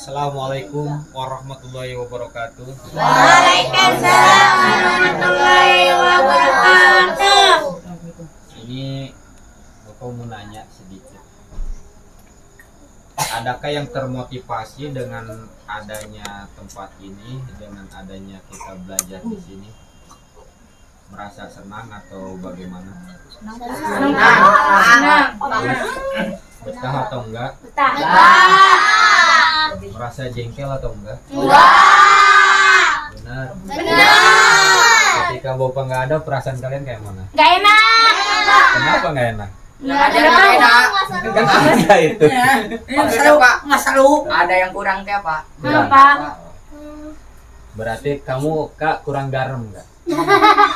Assalamualaikum warahmatullahi wabarakatuh. Waalaikumsalam warahmatullahi wabarakatuh. Ini Bapak mau nanya sedikit. Adakah yang termotivasi dengan adanya tempat ini, dengan adanya kita belajar di sini? Merasa senang atau bagaimana? Senang. Betah atau enggak? Betah. Merasa jengkel atau enggak? Benar. Ketika Bapak nggak ada, perasaan kalian kayak mana? Gak enak. Kenapa nggak enak? Nggak ada enak. Kan ada itu. Nggak seru. Ada yang kurang kayak Pak. Kenapa? Berarti kamu Kak kurang garam nggak?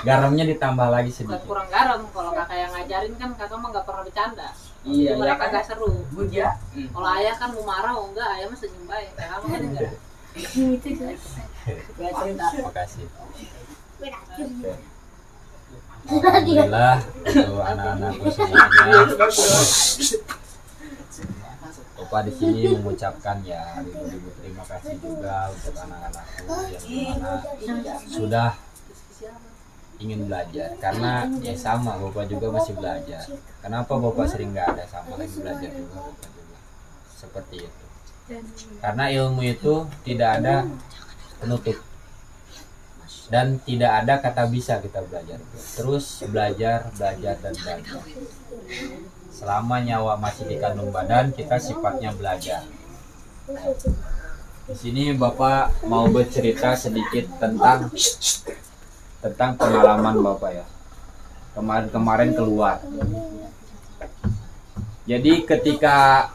Garamnya ditambah lagi Bukan sedikit. kurang garam, kalau kakak yang ngajarin kan kakak mah nggak pernah bercanda. Iya, Jadi mereka nggak seru. Good ya. Kalau ayah kan mau marah, oh enggak, ayah mah senyum baik. Kayak kamu kan enggak. Terima kasih. Alhamdulillah untuk anak-anakku semuanya. Bapak di sini mengucapkan ya ribu-ribu terima kasih juga untuk anak-anakku yang mana sudah ingin belajar, karena ya sama Bapak juga masih belajar. Kenapa Bapak sering nggak ada, sama lagi belajar juga Bapak juga seperti itu. Karena ilmu itu tidak ada penutup dan tidak ada kata bisa kita belajar. Terus belajar dan belajar. Selama nyawa masih di kandung badan, kita sifatnya belajar. Di sini Bapak mau bercerita sedikit tentang pengalaman Bapak ya. Kemarin keluar. Jadi ketika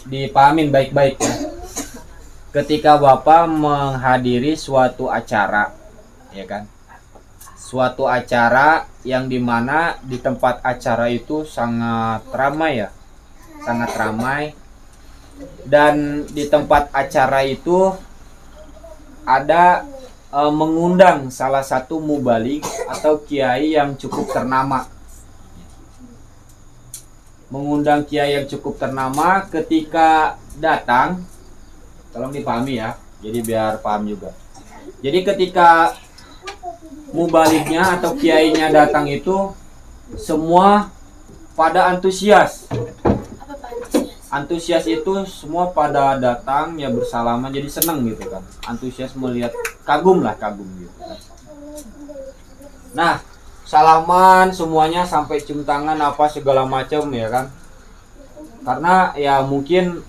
dipahamin baik-baik ya. Ketika Bapak menghadiri suatu acara, ya kan? Suatu acara yang dimana di tempat acara itu sangat ramai ya. Sangat ramai. Dan di tempat acara itu ada mengundang salah satu mubalik atau kiai yang cukup ternama. Mengundang kiai yang cukup ternama. Ketika datang, tolong dipahami ya, jadi biar paham juga. Jadi ketika mubaliknya atau kiainya datang itu, semua pada antusias. Antusias itu semua pada datang ya, bersalaman, jadi seneng gitu kan. Antusias melihat, kagum gitu kan. Nah, salaman semuanya sampai cium tangan apa segala macam ya kan. Karena ya mungkin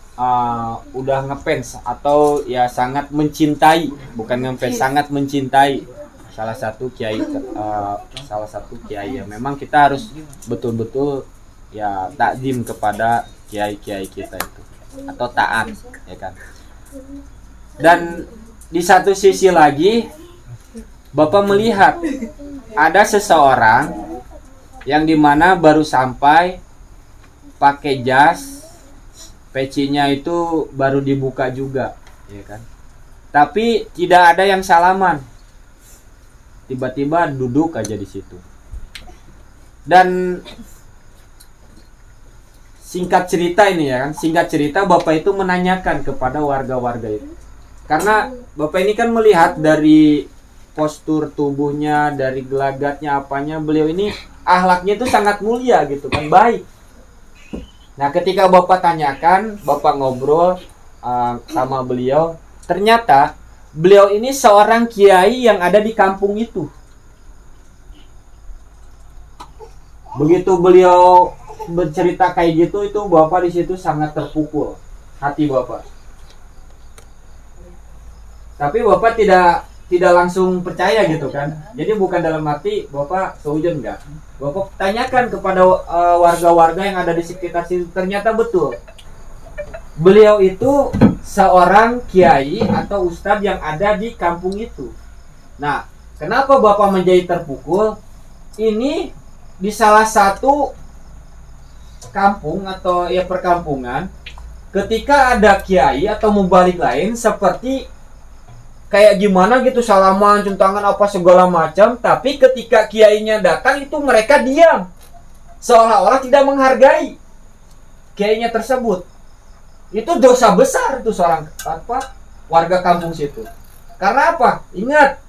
udah ngefans atau ya sangat mencintai, bukan ngefans, sangat mencintai salah satu kiai yang memang kita harus betul-betul ya takdim kepada kiai-kiai kita itu, atau taat ya kan. Dan di satu sisi lagi Bapak melihat ada seseorang yang dimana baru sampai, pakai jas, pecinya itu baru dibuka juga ya kan, tapi tidak ada yang salaman, tiba-tiba duduk aja di situ. Dan singkat cerita ini ya kan, singkat cerita Bapak itu menanyakan kepada warga-warga itu. Karena Bapak ini kan melihat dari postur tubuhnya, dari gelagatnya apanya, beliau ini akhlaknya itu sangat mulia gitu kan, baik. Nah ketika Bapak tanyakan, Bapak ngobrol sama beliau, ternyata beliau ini seorang kiai yang ada di kampung itu. Begitu beliau bercerita kayak gitu, itu Bapak di situ sangat terpukul hati Bapak. Tapi Bapak tidak langsung percaya gitu kan. Jadi bukan dalam arti Bapak seujun enggak. Bapak tanyakan kepada warga-warga yang ada di sekitar situ, ternyata betul. beliau itu seorang kiai atau ustadz yang ada di kampung itu. Nah, kenapa Bapak menjadi terpukul? Ini di salah satu kampung atau ya perkampungan, ketika ada kiai atau mubalik lain seperti kayak gimana gitu, salaman, cium tangan apa segala macam, tapi ketika kiainya datang itu mereka diam, seolah-olah tidak menghargai kiainya tersebut. Itu dosa besar itu seorang warga kampung situ. Karena apa? Ingat,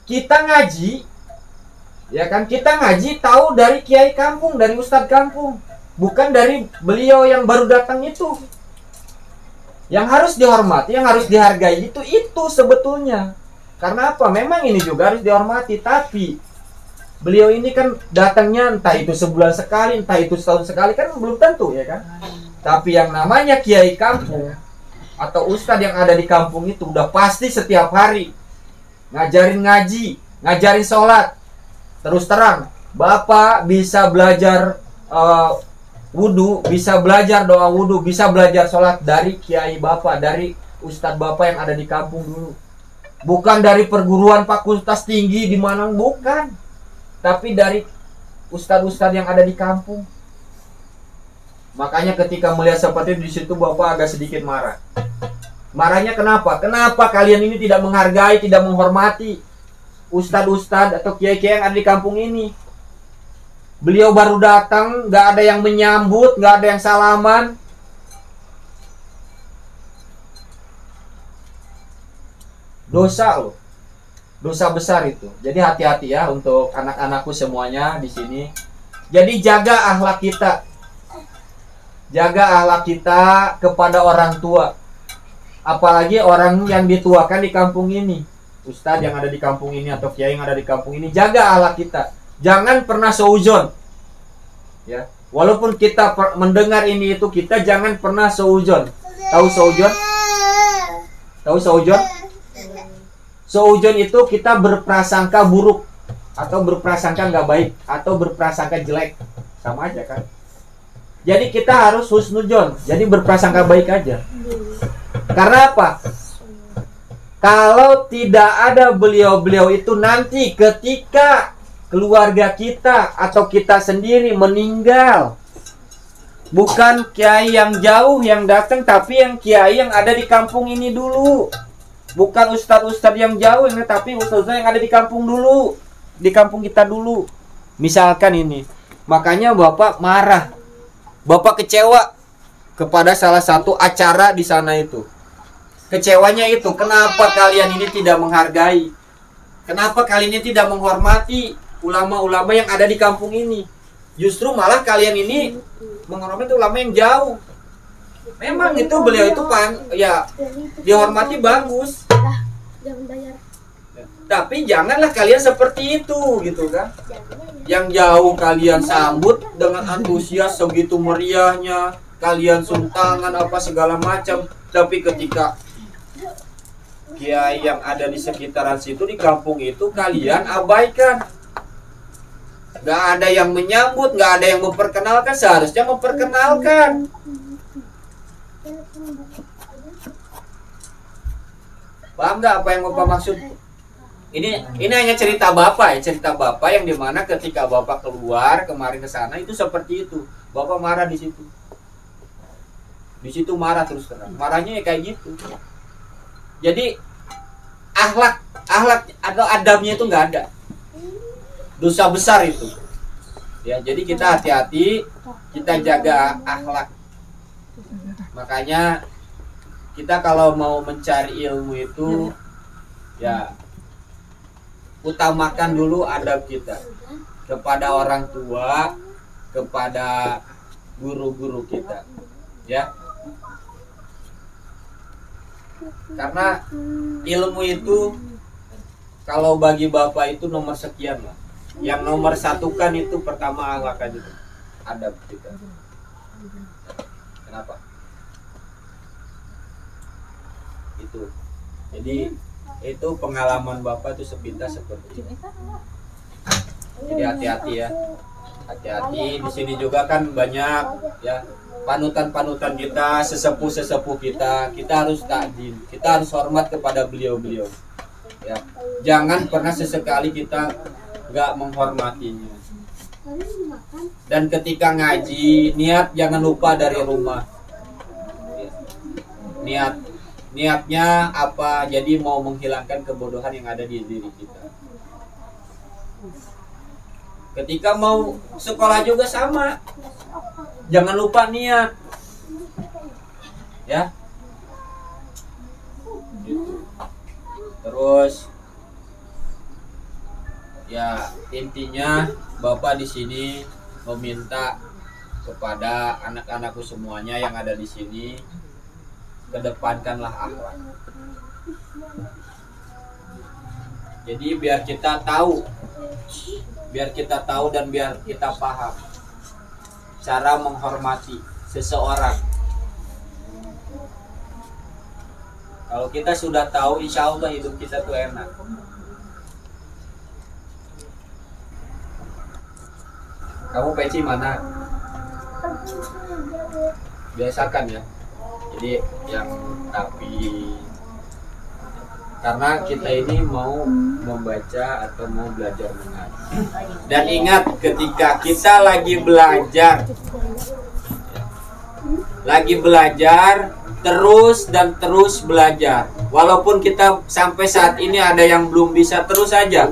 kita ngaji, ya kan, kita ngaji tahu dari kiai kampung, dari ustadz kampung, bukan dari beliau yang baru datang itu. Yang harus dihormati, yang harus dihargai itu sebetulnya. Karena apa? Memang ini juga harus dihormati, tapi beliau ini kan datangnya entah itu sebulan sekali, entah itu setahun sekali, kan belum tentu, ya kan. Tapi yang namanya kiai kampung atau ustadz yang ada di kampung itu udah pasti setiap hari ngajarin ngaji, ngajarin sholat. Terus terang, Bapak bisa belajar wudhu, bisa belajar doa wudhu, bisa belajar sholat dari kiai Bapak, dari ustadz Bapak yang ada di kampung dulu. Bukan dari perguruan fakultas tinggi di mana, bukan. Tapi dari ustadz-ustadz yang ada di kampung. Makanya ketika melihat seperti itu, di situ Bapak agak sedikit marah. Marahnya kenapa? Kenapa kalian ini tidak menghargai, tidak menghormati ustadz-ustadz atau kiai-kiai yang ada di kampung ini? Beliau baru datang, gak ada yang menyambut, gak ada yang salaman. Dosa loh, dosa besar itu. Jadi hati-hati ya untuk anak-anakku semuanya di sini. Jadi jaga akhlak kita. Jaga akhlak kita kepada orang tua. Apalagi orang yang dituakan di kampung ini. Ustadz yang ada di kampung ini atau kiai yang ada di kampung ini. Jaga akhlak kita. Jangan pernah seuzon. Ya, walaupun kita mendengar ini itu, kita jangan pernah seuzon. Tahu seuzon? Tahu seuzon? Seuzon itu kita berprasangka buruk atau berprasangka nggak baik atau berprasangka jelek. Sama aja kan? Jadi kita harus husnudzon. Jadi berprasangka baik aja. Karena apa? Kalau tidak ada beliau-beliau itu, nanti ketika keluarga kita atau kita sendiri meninggal, bukan kiai yang jauh yang datang, tapi yang kiai yang ada di kampung ini dulu. Bukan ustadz-ustadz yang jauh, tapi ustadz yang ada di kampung dulu, di kampung kita dulu. Misalkan ini, makanya Bapak marah, Bapak kecewa kepada salah satu acara di sana itu. Kecewanya itu, kenapa kalian ini tidak menghargai? Kenapa kalian ini tidak menghormati ulama-ulama yang ada di kampung ini? Justru malah kalian ini menghormati ulama yang jauh. Memang itu beliau itu ya dihormati bagus. Tapi janganlah kalian seperti itu gitu kan. Yang jauh kalian sambut dengan antusias segitu meriahnya, kalian suntangan apa segala macam, tapi ketika kiai yang ada di sekitaran situ di kampung itu kalian abaikan. Gak ada yang menyambut, gak ada yang memperkenalkan. Seharusnya memperkenalkan. Paham gak apa yang Bapak maksud? Ini hanya cerita Bapak ya, cerita Bapak yang dimana ketika Bapak keluar kemarin ke sana itu seperti itu. Bapak marah di situ. Di situ marah terus terang. Marahnya ya kayak gitu. Jadi akhlak atau adabnya itu nggak ada. Dosa besar itu. Ya, jadi kita hati-hati, kita jaga akhlak. Makanya kita kalau mau mencari ilmu itu ya utamakan dulu adab kita kepada orang tua, kepada guru-guru kita, ya. Karena ilmu itu kalau bagi Bapak itu nomor sekian lah. Yang nomor satukan itu pertama akhlak aja, adab kita. Kenapa? Itu. Jadi itu pengalaman Bapak itu sepintas seperti itu. Jadi hati-hati ya. hati-hati. Di sini juga kan banyak ya panutan-panutan kita, sesepuh-sesepuh kita. Kita harus takdim, kita harus hormat kepada beliau-beliau. Ya, jangan pernah sesekali kita nggak menghormatinya. Dan ketika ngaji, niat jangan lupa dari rumah. Niatnya apa? Jadi mau menghilangkan kebodohan yang ada di diri kita. Ketika mau sekolah juga sama. Jangan lupa niat. Ya. Terus ya intinya Bapak di sini meminta kepada anak-anakku semuanya yang ada di sini, kedepankanlah akhlak. Jadi biar kita tahu dan biar kita paham cara menghormati seseorang. Kalau kita sudah tahu, insya Allah hidup kita tuh enak. Kamu peci mana? Biasakan ya. Jadi yang rapi. Karena kita ini mau membaca atau mau belajar mengaji. Dan ingat ketika kita lagi belajar terus dan terus belajar. Walaupun kita sampai saat ini ada yang belum bisa, terus saja.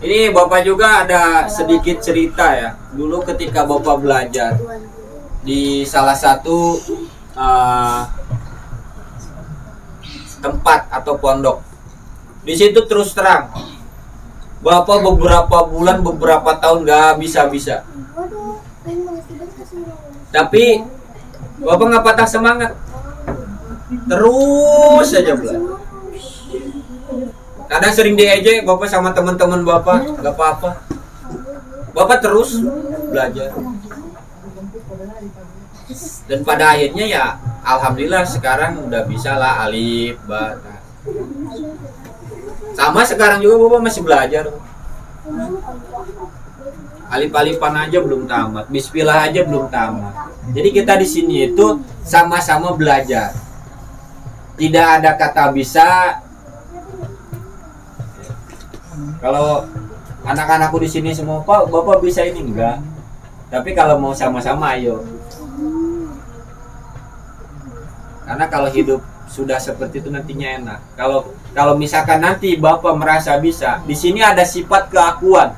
Ini Bapak juga ada sedikit cerita ya. Dulu ketika Bapak belajar di salah satu tempat atau pondok, di situ terus terang Bapak beberapa bulan, beberapa tahun gak bisa. Tapi Bapak nggak patah semangat, terus saja belajar. Kadang sering diejek Bapak sama teman-teman Bapak, gak apa-apa. Bapak terus belajar. Dan pada akhirnya ya alhamdulillah sekarang udah bisa lah alif, ba. Sama sekarang juga Bapak masih belajar. Alif-alifan aja belum tamat, bismillah aja belum tamat. Jadi kita di sini itu sama-sama belajar. Tidak ada kata bisa. Kalau anak-anakku di sini semua, Pak, Bapak bisa ini enggak? Tapi kalau mau sama-sama ayo. Karena kalau hidup sudah seperti itu nantinya enak. Kalau misalkan nanti Bapak merasa bisa, di sini ada sifat keakuan.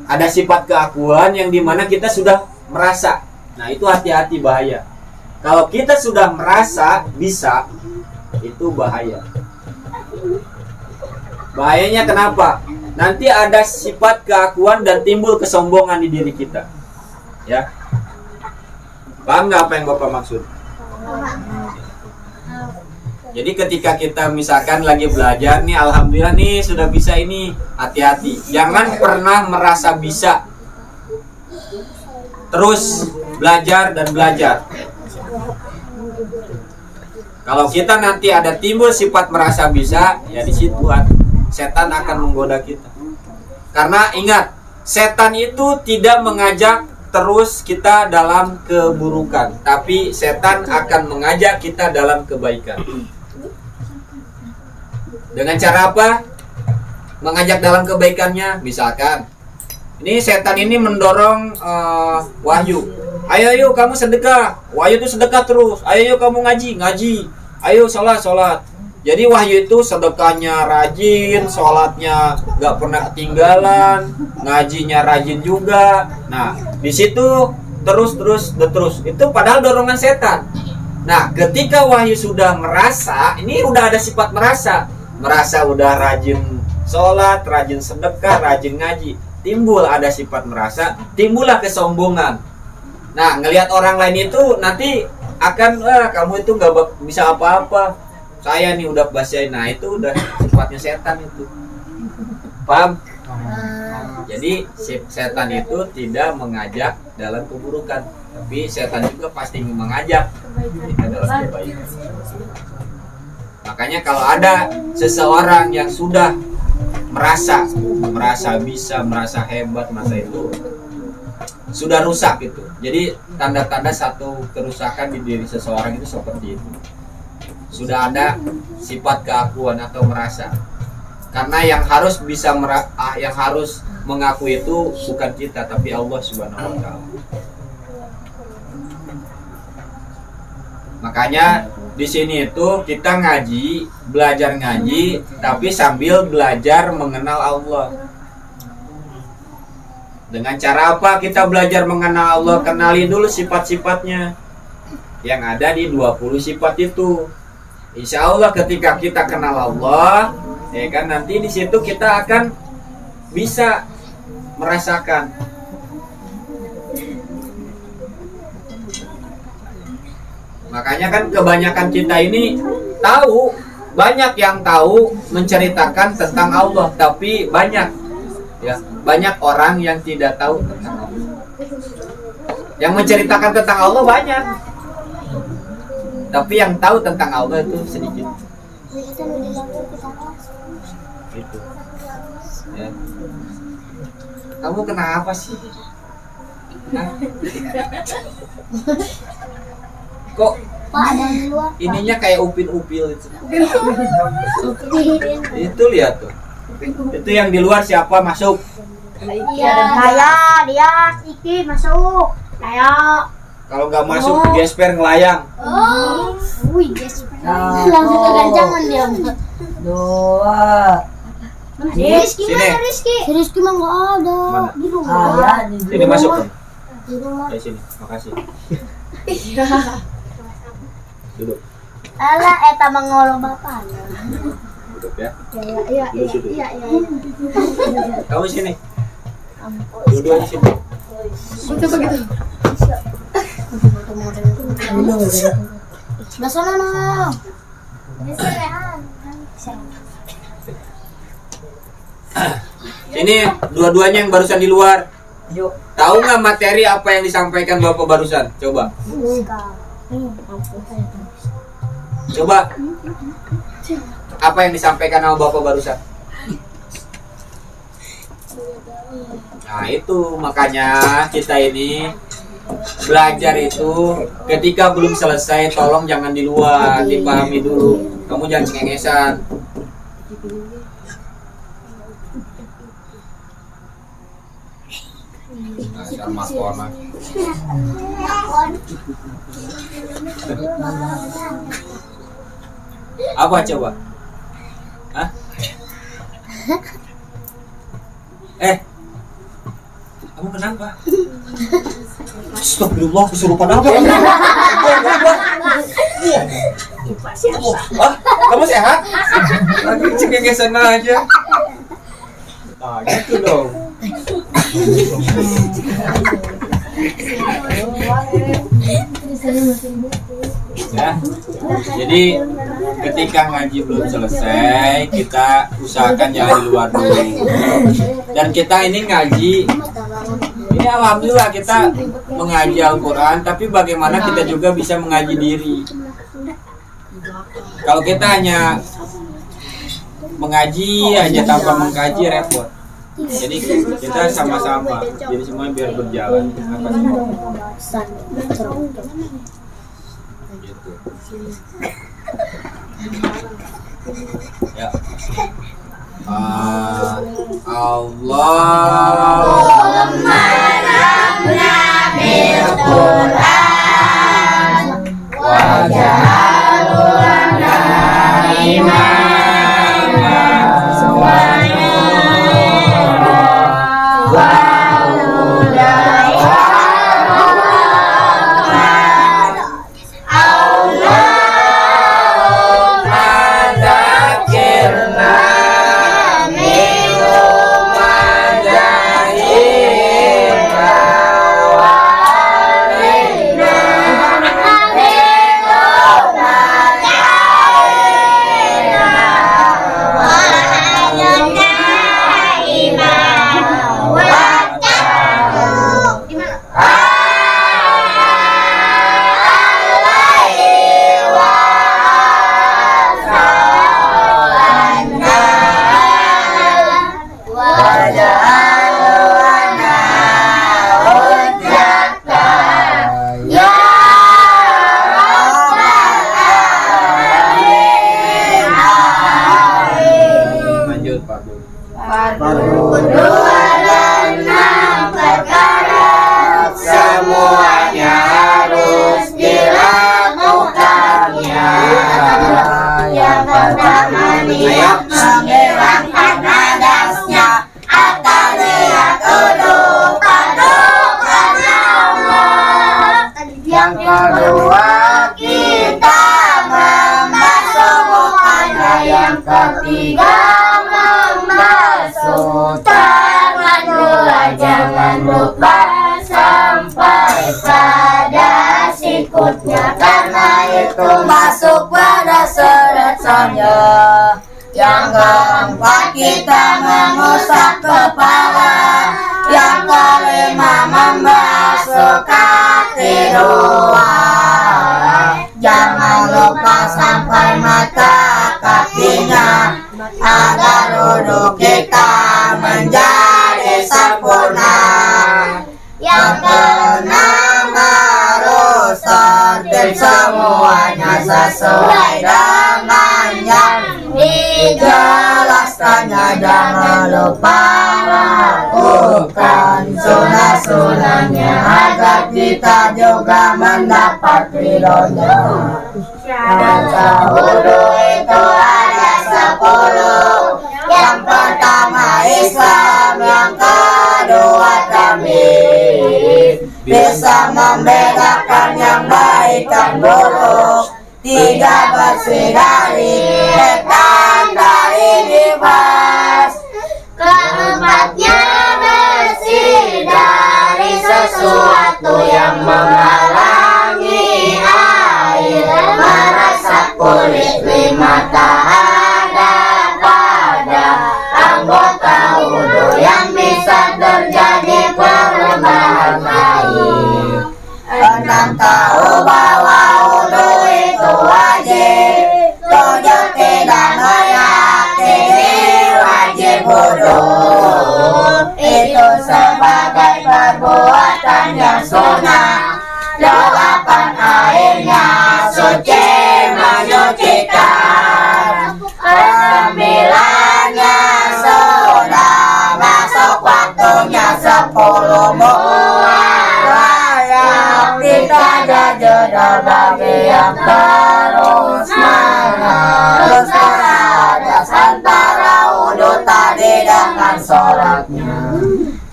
Ada sifat keakuan yang dimana kita sudah merasa. Nah itu hati-hati, bahaya. Kalau kita sudah merasa bisa, itu bahaya. Bahayanya kenapa? Nanti ada sifat keakuan dan timbul kesombongan di diri kita. Ya. Paham nggak apa yang Bapak maksud? Jadi ketika kita misalkan lagi belajar nih, alhamdulillah nih sudah bisa ini, hati-hati. Jangan pernah merasa bisa. Terus belajar dan belajar. Kalau kita nanti ada timbul sifat merasa bisa, ya di situ setan akan menggoda kita. Karena ingat, setan itu tidak mengajak terus kita dalam keburukan, tapi setan akan mengajak kita dalam kebaikan. Dengan cara apa? Mengajak dalam kebaikannya. Misalkan ini setan ini mendorong Wahyu, ayo kamu sedekah. Wahyu itu sedekah terus. Ayo kamu ngaji. Ayo sholat. Jadi Wahyu itu sedekahnya rajin, sholatnya gak pernah ketinggalan, ngajinya rajin juga. Nah, di situ terus. Itu padahal dorongan setan. Nah, ketika Wahyu sudah merasa, ini udah ada sifat merasa udah rajin sholat, rajin sedekah, rajin ngaji, timbul ada sifat merasa, timbullah kesombongan. Nah, ngelihat orang lain itu nanti akan, kamu itu gak bisa apa-apa. Saya nih udah bahasain, nah itu udah sifatnya setan itu. Paham? Jadi setan itu tidak mengajak dalam keburukan, tapi setan juga pasti mengajak kita dalam kebaikan. Makanya kalau ada seseorang yang sudah merasa bisa, merasa hebat, masa itu sudah rusak itu. Jadi tanda-tanda satu kerusakan di diri seseorang itu seperti itu. Sudah ada sifat keakuan atau merasa. Karena yang harus yang harus mengaku itu bukan kita tapi Allah Subhanahu wa taala. Makanya di sini itu kita ngaji, belajar ngaji tapi sambil belajar mengenal Allah. Dengan cara apa kita belajar mengenal Allah? Kenali dulu sifat-sifatnya yang ada di 20 sifat itu. Insya Allah ketika kita kenal Allah, ya kan, nanti di situ kita akan bisa merasakan. Makanya kan kebanyakan kita ini tahu, banyak yang tahu menceritakan tentang Allah, tapi banyak orang yang tidak tahu tentang Allah. Yang menceritakan tentang Allah banyak, tapi yang tahu tentang Allah itu sedikit. Gitu. Ya. Kamu kenapa sih? Hah? Kok ininya kayak upil-upil itu? Itu lihat tuh. Itu yang di luar siapa masuk? Saya, dia, Iki masuk. Saya. Kalau nggak masuk gesper ngelayang. Oh, wih gesper. Langsung kegancangan dia. Dua. Rizky Sini. mana Rizky? Rizky mah nggak ada. Mana? Di rumah. Sini masuk. Di rumah. Sini, makasih. Duduk. Alah, eta mengolong bapaknya. Duduk ya. Iya. Kamu sini. Duduk di sini. Sebelah sana no. Ini dua-duanya yang barusan di luar. Tahu nggak materi apa yang disampaikan Bapak barusan? Coba. Coba. Apa yang disampaikan sama Bapak barusan? Nah itu makanya kita ini belajar itu ketika belum selesai tolong jangan di luar, dipahami dulu. Kamu jangan cengengesan. Sama corona. Apa coba? Hah? Kamu kenapa? Astagfirullah, kesurupan apa? Kamu sehat? Lagi cengengesan aja. Ah, gitu dong. Ya. Jadi ketika ngaji belum selesai, kita usahakan jangan di luar dulu. Dan kita ini ngaji, ini alhamdulillah kita mengaji Al-Quran, tapi bagaimana kita juga bisa mengaji diri. Kalau kita hanya mengaji aja tanpa mengkaji repot. Jadi kita sama-sama, jadi semua biar berjalan. Apa sih? Gitu. Ya. Allahumma rabbana bil Qur'an waj'alhu lana imama wa Yang kedua kita membasuh mukanya. Yang ketiga membasuh tangan pula. Jangan lupa sampai pada sikutnya, karena itu masuk pada seretannya. Yang keempat kita mengusap kepala. Yang kelima membasuh kaki dua. Jangan lupa sampai mata kakinya, agar wudhu kita menjadi sempurna. Yang keenam harus tertib semuanya sesuai dengan yang dijelaskannya. Jangan lupa lakukan sunah-sunahnya, agar kita juga mendapat ridhonya. Baca wudhu itu ada 10. Yang pertama Islam, yang kedua tamyiz, bisa membedakan yang baik dan buruk. 3 bersih dari setan, dari nifas. Keempatnya bersih dari sesuatu yang menghalangi air meresap kulit. 5 tak ada pada anggota wudhu yang bisa terjadi perubahan air. 6 tahu bahwa wudhu itu wajib. 7 tidak meyakini wajib wudhu itu sebagai perbuatan yang sunnah. 8 airnya suci menyucikan. 9-nya sudah masuk waktunya. 10 muayah, tidak ada jeda bagi yang terus menerus terhadap antara wudhu tadi dengan sholatnya.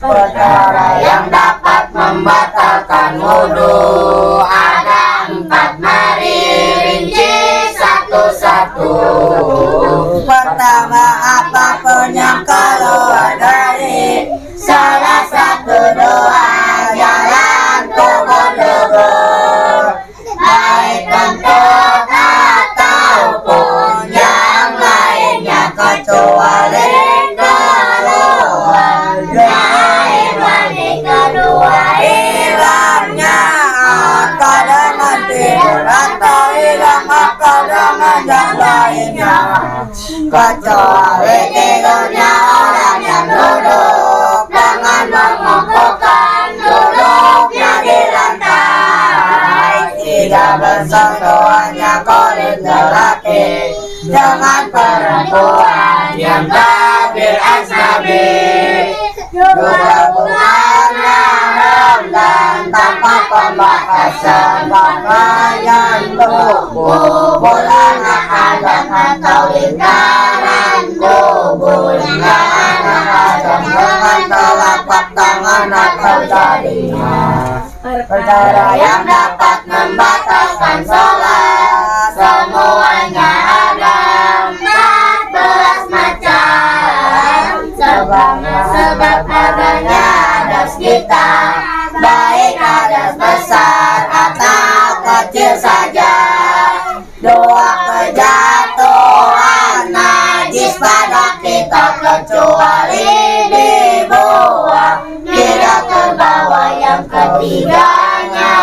Perkara yang dapat membatalkan wudhu ada 4, mari rinci satu-satu. Pertama, apapun yang keluar dari salah satu doa, jalan kubur-kubur, baik kentut ataupun yang lainnya, kecuali keluar dari mani kedua. Hilangnya atau dengan tidur atau hilang atau dengan yang lainnya, kecuali tidurnya orang yang duduk dengan mengumpulkan duduknya di lantai. 3 bersentuhannya kulit lelaki dengan perempuan yang tabir asnabi. 2 bulan haram dan tanpa pembatasan pakaian tubuh. Bulan Adam atau lingkaran tubuh. Lingkaran Adam dengan telapak tangan atau jarinya. Perkara yang dapat membatalkan sholat semuanya ada 14 macam. Sebab adanya hadas kita, baik hadas besar atau kecil saja. 2 kejatuhan najis pada kita, kecuali dibuang tidak terbawa. Yang ketiganya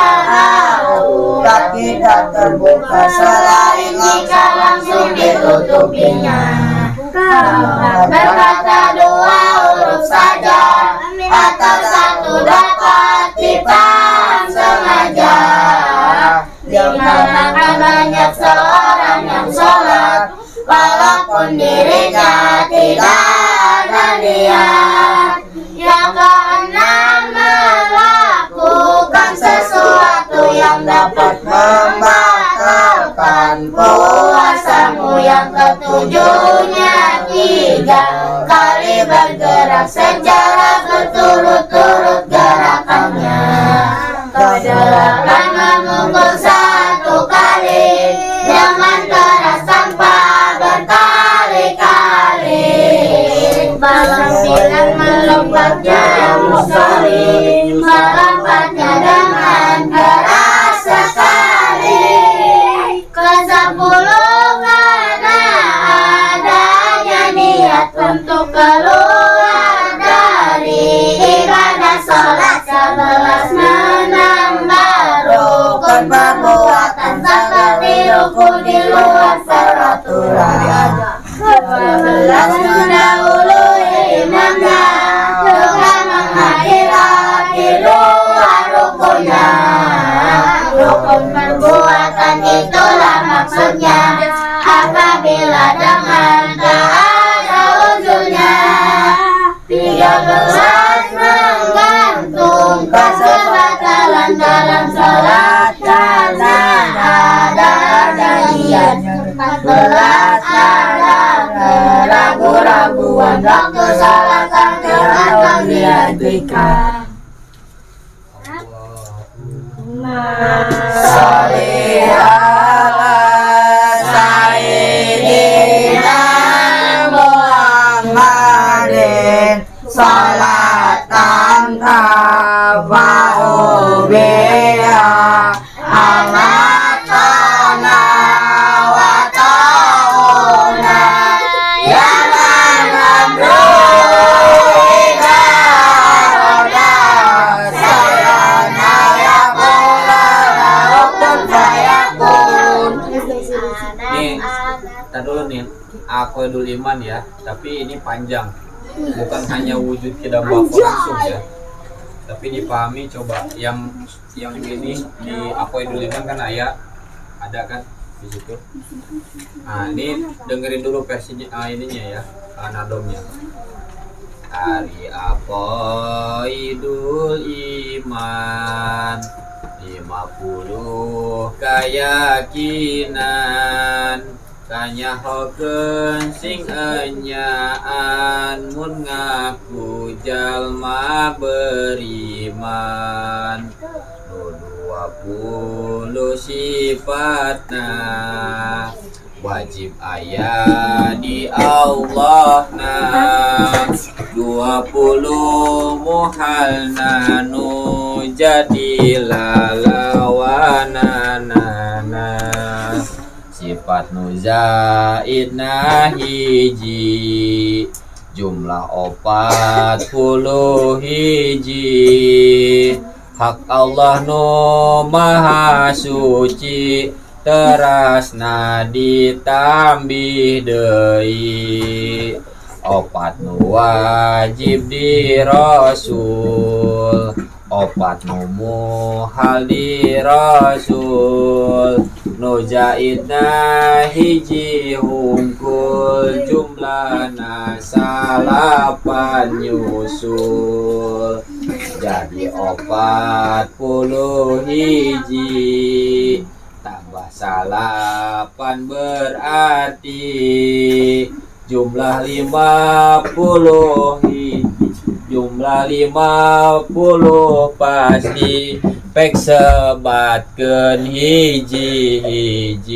aurat tidak terbuka selain jika langsung ditutupinya. Berkata 2 huruf saja atau 1 dapat dipaham sengaja. Dikarenakan banyak seorang yang sholat walaupun dirinya tidak ada niat. Yang keenam, melakukan sesuatu yang dapat membatalkan puasamu. Yang ketujuhnya 3 kali bergerak secara berturut-turut gerakannya. Kedelapan menambah rukun perbuatan seperti rukun di luar peraturan. 12 mendahului imamnya dengan menghadirat di luar rukunnya. Rukun perbuatan itulah maksudnya apabila dengan tak ada uzurnya. 13 menggantungkan kebatalan dalam sholat karena ada janjian. 14 ada keraguan-raguan waktu sholat dengan dihentikan. Sholli ala Sayyidina Muhammadin sholatan tafa'u biha amatana wa ta'una ya man amruina roda sayana yakula laukun fayakun. Nih, kita dulu nih, Aqwaidul Iman ya, tapi ini panjang, bukan hanya wujud kita bapak langsung ya, tapi dipahami coba yang ini di Aqwaidul Iman kan ada kan di situ. Nah ini dengerin dulu versinya ininya ya, nadomnya. Hari Aqwaidul Iman 50 keyakinan kanyahokeun sing enyaan mun ngaku jalma beriman. 20 sifatna wajib aya di Allahna. 20 muhalna nu jadi lawanana. Sifat nu zaidna hiji jumlah 40 hiji. Hak Allah nu maha suci terasna ditambih deui. 4 nu wajib di Rasul, 4 nu muhal di Rasul. Nu zaidna hiji hungkul jumlahna salapan nyusul. Jadi 40 hiji tambah salapan berarti jumlah 50 hiji. Jumlah 50 pasti pek sebatkeun hiji-hiji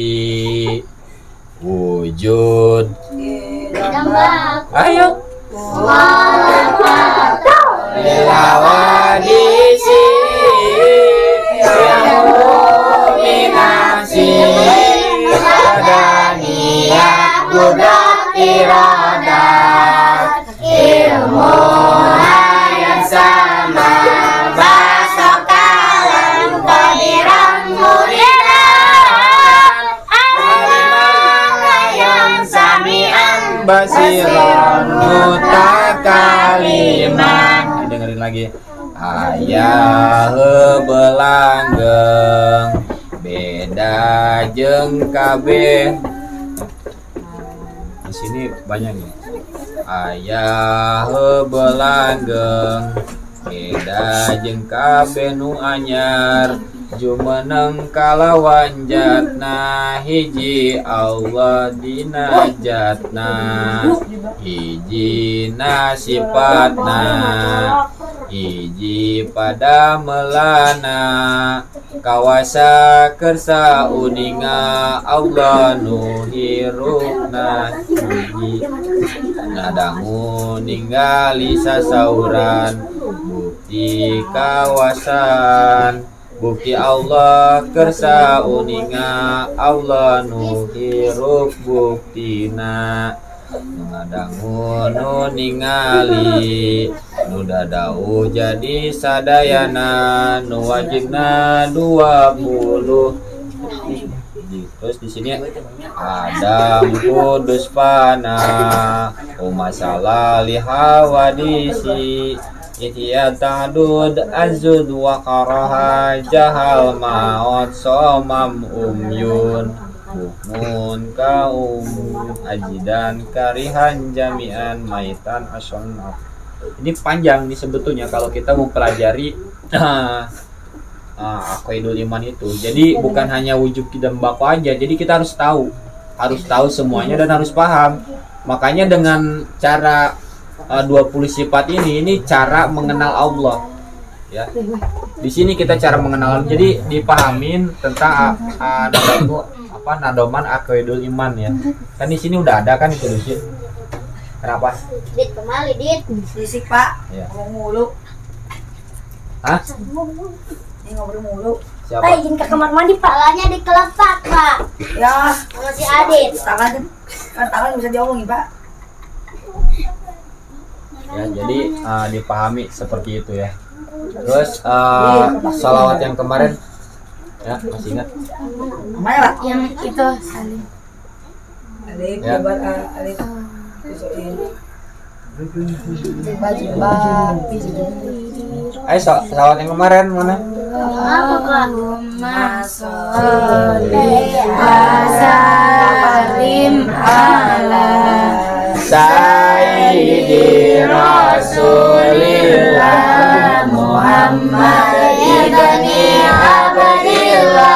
wujud. Ayo lawadisi yang dominasi badaniyah kudrat iradat ilmu yang sama basok kalam kadiran muridan alimah yang sami'an basiran mutakaliman. Dengerin lagi. Ayah belanggeng beda jeung kabeh. Di sini banyak nih. Ayah belanggeng beda jeung kabeh nu anyar jumeneng kalawan jatna hiji Allah dina jatna hiji sifatna hiji pada melana kawasa kersa uninga Allah nu hirupna hiji ngadangu ningali sasauran bukti kawasan bukti Allah kersa uninga Allah nu hirup buktina ngadangu nu ningali nu dadau jadi sadayana nu wajibna 20. Terus di sini Adam kudus fana masalah lihawadisi Ihya ta'dud azud wa karaha jahal maut somam umyun hukmun kaum ajidan karihan jami'an maitan asyonaf. Ini panjang nih sebetulnya kalau kita mau pelajari aqidul iman itu. Jadi bukan hanya wujud dan bako aja. Jadi kita harus tahu semuanya dan harus paham. Makanya dengan cara 20 sifat ini cara mengenal Allah. Ya. Di sini kita cara mengenal. Jadi dipahamin tentang nadoman aqidul iman ya. Kan di sini udah ada kan itu di sini. Kenapa? Dit kemali dit. Bisik Pak, Ya. ngomong mulu. Hah? Ini ngobrol mulu. Pak Siapa? izin ke kamar mandi Pak. Palanya dikelepak Pak. Ya, Sama si Adit. tangan bisa diomongin Pak. Ya, jadi dipahami seperti itu ya. Terus salawat yang kemarin ya masih ingat? Mana Pak? Yang itu saling. Alif, Ya. Alif. Ayo salawat yang kemarin mana? Apa Pak? Salim ala Sayyidi Rasulillah Muhammad ibni Abdillah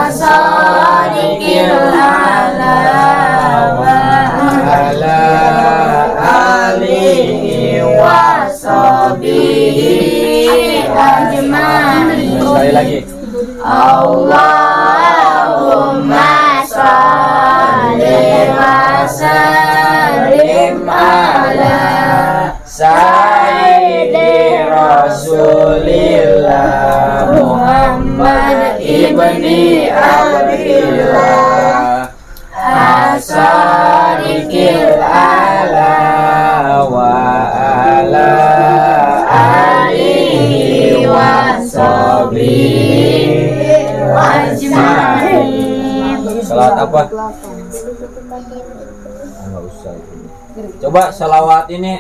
As-Sadiqil ala ala alihi wa sahbihi ajma'in. Sekali lagi. Allahumma shalli wa sallim ala Sayyidi Rasulillah Muhammad ibni Abdillah As-Sadiqil ala wa ala alihi wa sahbihi ajma'in. Salawat apa? Enggak usah. Coba salawat ini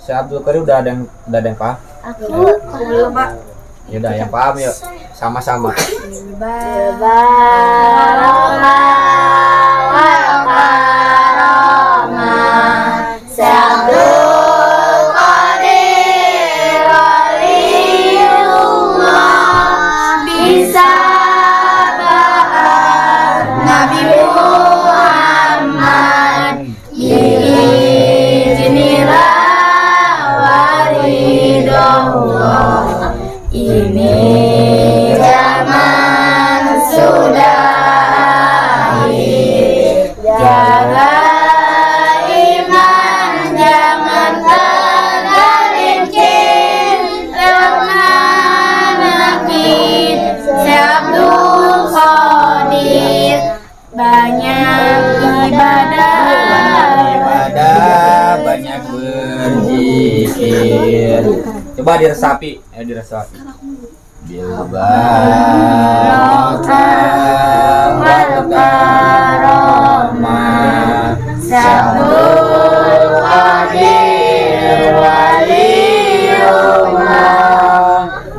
Syekh Abdul Qadir udah ada yang paham? Aku belum Pak. Ya udah yang paham yuk. Sama-sama. Ini zaman sudah akhir. Jaga iman, jangan tergelincir. Rahmanakin Syabdul Qadir. Banyak ibadah, banyak berzikir. Coba diresapi, diresapi. Bilbarakah wal karamah Syabdul Qadir waliyullah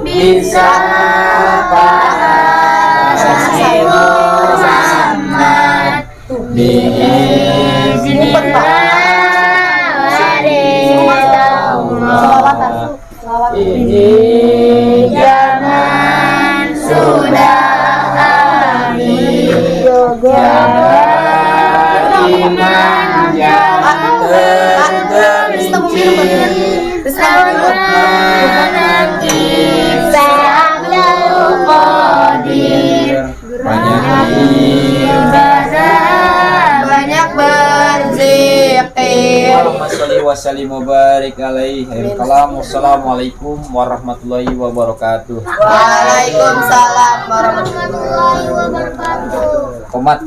bisa Syekh Muhammad ini zaman sudah akhir. Jaga iman, jangan tergelincir. Rahmanakin Syabdul Qadir. Banyak ibadah, banyak berzikir. Allahumma sholli wa sallim wa barik alaihi. Assalamualaikum warahmatullahi wabarakatuh. Waalaikumsalam warahmatullahi warahmatullahi wabarakatuh. Komat.